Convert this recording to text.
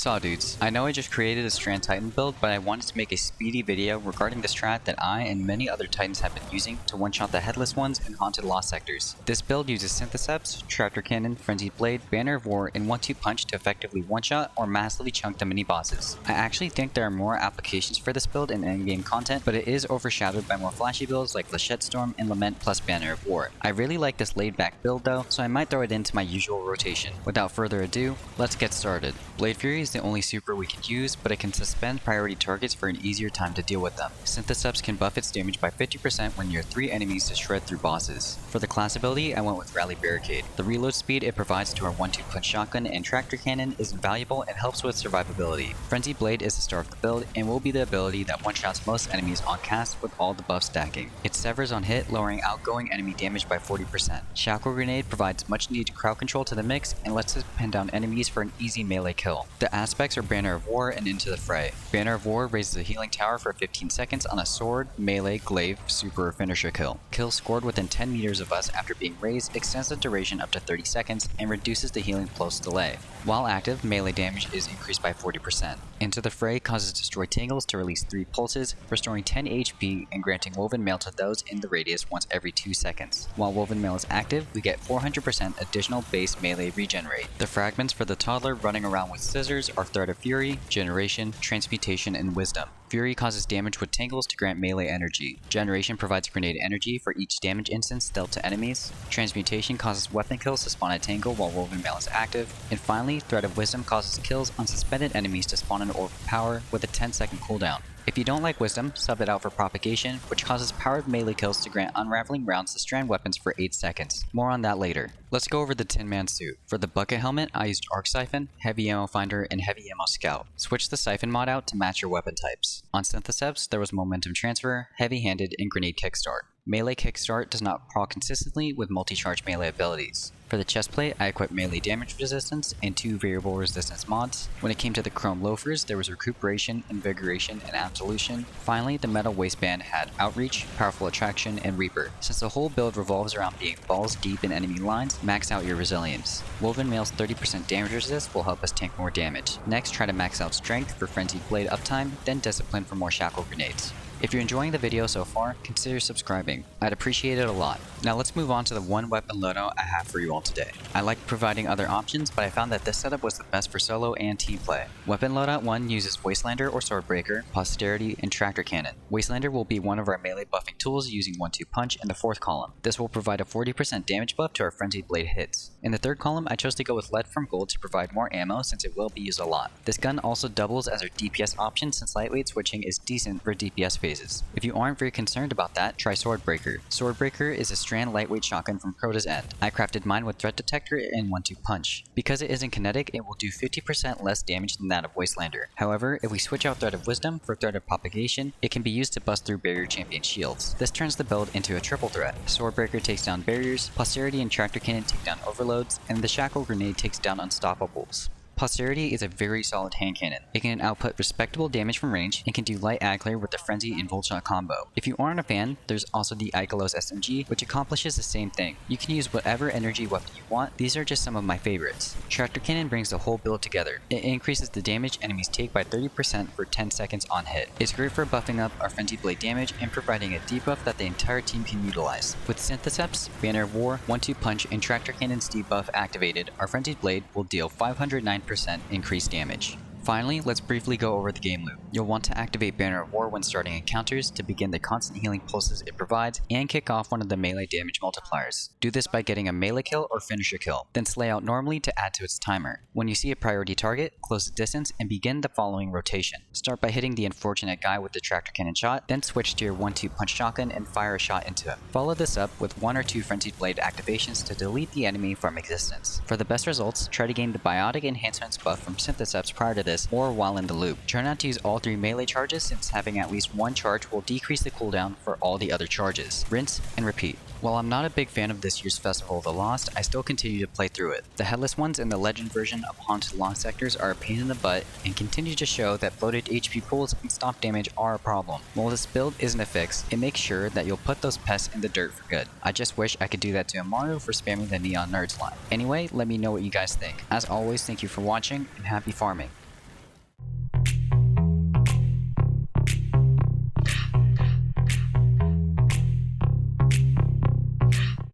Saw dudes, I know I just created a Strand Titan build, but I wanted to make a speedy video regarding the strat that I and many other Titans have been using to one-shot the headless ones in haunted lost sectors. This build uses Syntheseps, Tractor Cannon, Frenzied Blade, Banner of War, and 1-2 Punch to effectively one-shot or massively chunk the mini-bosses. I actually think there are more applications for this build in endgame content, but it is overshadowed by more flashy builds like Lachette Storm and Lament plus Banner of War. I really like this laid-back build though, so I might throw it into my usual rotation. Without further ado, let's get started. Blade Fury is the only super we can use, but it can suspend priority targets for an easier time to deal with them. Syntheseps can buff its damage by 50% when near 3 enemies to shred through bosses. For the class ability, I went with Rally Barricade. The reload speed it provides to our 1-2 punch shotgun and Tractor Cannon is invaluable and helps with survivability. Frenzied Blade is the star of the build and will be the ability that one-shots most enemies on cast with all the buffs stacking. It severs on hit, lowering outgoing enemy damage by 40%. Shackle Grenade provides much needed crowd control to the mix and lets us pin down enemies for an easy melee kill. The aspects are Banner of War and Into the Fray. Banner of War raises a healing tower for 15 seconds on a sword, melee, glaive, super, or finisher kill. Kills scored within 10 meters of us after being raised extends the duration up to 30 seconds and reduces the healing pulse delay. While active, melee damage is increased by 40%. Into the Fray causes Destroy Tangles to release 3 pulses, restoring 10 HP and granting Woven Mail to those in the radius once every 2 seconds. While Woven Mail is active, we get 400% additional base melee regenerate. The fragments for the toddler running around with scissors are Thread of Fury, Generation, Transmutation, and Wisdom. Fury causes damage with Tangles to grant melee energy. Generation provides grenade energy for each damage instance dealt to enemies. Transmutation causes weapon kills to spawn a Tangle while Woven Mail is active. And finally, Thread of Wisdom causes kills on suspended enemies to spawn an Orb of Power with a 10-second cooldown. If you don't like Wisdom, sub it out for Propagation, which causes powered melee kills to grant unraveling rounds to strand weapons for 8 seconds. More on that later. Let's go over the Tin Man suit. For the bucket helmet, I used Arc Siphon, Heavy Ammo Finder, and Heavy Ammo Scout. Switch the Siphon mod out to match your weapon types. On Syntheseps, there was Momentum Transfer, Heavy Handed, and Grenade Kickstart. Melee Kickstart does not proc consistently with multi-charge melee abilities. For the chestplate, I equipped melee damage resistance and 2 variable resistance mods. When it came to the chrome loafers, there was Recuperation, Invigoration, and Absolution. Finally, the metal waistband had Outreach, Powerful Attraction, and Reaper. Since the whole build revolves around being balls deep in enemy lines, max out your resilience. Woven Mail's 30% damage resist will help us tank more damage. Next, try to max out Strength for Frenzied Blade uptime, then Discipline for more Shackle Grenades. If you're enjoying the video so far, consider subscribing. I'd appreciate it a lot. Now let's move on to the one weapon loadout I have for you all today. I like providing other options, but I found that this setup was the best for solo and team play. Weapon loadout 1 uses Wastelander or Swordbreaker, Posterity, and Tractor Cannon. Wastelander will be one of our melee buffing tools using 1-2 punch in the 4th column. This will provide a 40% damage buff to our Frenzied Blade hits. In the 3rd column, I chose to go with Lead from Gold to provide more ammo since it will be used a lot. This gun also doubles as our DPS option since lightweight switching is decent for DPS phases. If you aren't very concerned about that, try Swordbreaker. Swordbreaker is a strand lightweight shotgun from Crota's End. I crafted mine with Threat Detector and 1-2 punch. Because it isn't kinetic, it will do 50% less damage than that of Wastelander. However, if we switch out Thread of Wisdom for Threat of Propagation, it can be used to bust through barrier champion shields. This turns the build into a triple threat. Swordbreaker takes down barriers, Posterity and Tractor Cannon take down overloads, and the Shackle Grenade takes down unstoppables. Posterity is a very solid hand cannon. It can output respectable damage from range and can do light ag clear with the Frenzy and Volt Shot combo. If you aren't a fan, there's also the Ikelos SMG, which accomplishes the same thing. You can use whatever energy weapon you want. These are just some of my favorites. Tractor Cannon brings the whole build together. It increases the damage enemies take by 30% for 10 seconds on hit. It's great for buffing up our Frenzied Blade damage and providing a debuff that the entire team can utilize. With Syntheseps, Banner of War, 1-2 punch, and Tractor Cannon's debuff activated, our Frenzied Blade will deal 509% increased damage. Finally, let's briefly go over the game loop. You'll want to activate Banner of War when starting encounters to begin the constant healing pulses it provides and kick off one of the melee damage multipliers. Do this by getting a melee kill or finisher kill, then slay out normally to add to its timer. When you see a priority target, close the distance and begin the following rotation. Start by hitting the unfortunate guy with the Tractor Cannon shot, then switch to your 1-2 punch shotgun and fire a shot into him. Follow this up with 1 or 2 Frenzied Blade activations to delete the enemy from existence. For the best results, try to gain the Biotic Enhancements buff from Syntheseps prior to this or while in the loop. Try not to use all 3 melee charges since having at least 1 charge will decrease the cooldown for all the other charges. Rinse and repeat. While I'm not a big fan of this year's Festival of the Lost, I still continue to play through it. The headless ones in the legend version of Haunted Lost sectors are a pain in the butt and continue to show that bloated HP pools and stop damage are a problem. While this build isn't a fix, it makes sure that you'll put those pests in the dirt for good. I just wish I could do that to Amaru for spamming the Neon Nerds line. Anyway, let me know what you guys think. As always, thank you for watching and happy farming.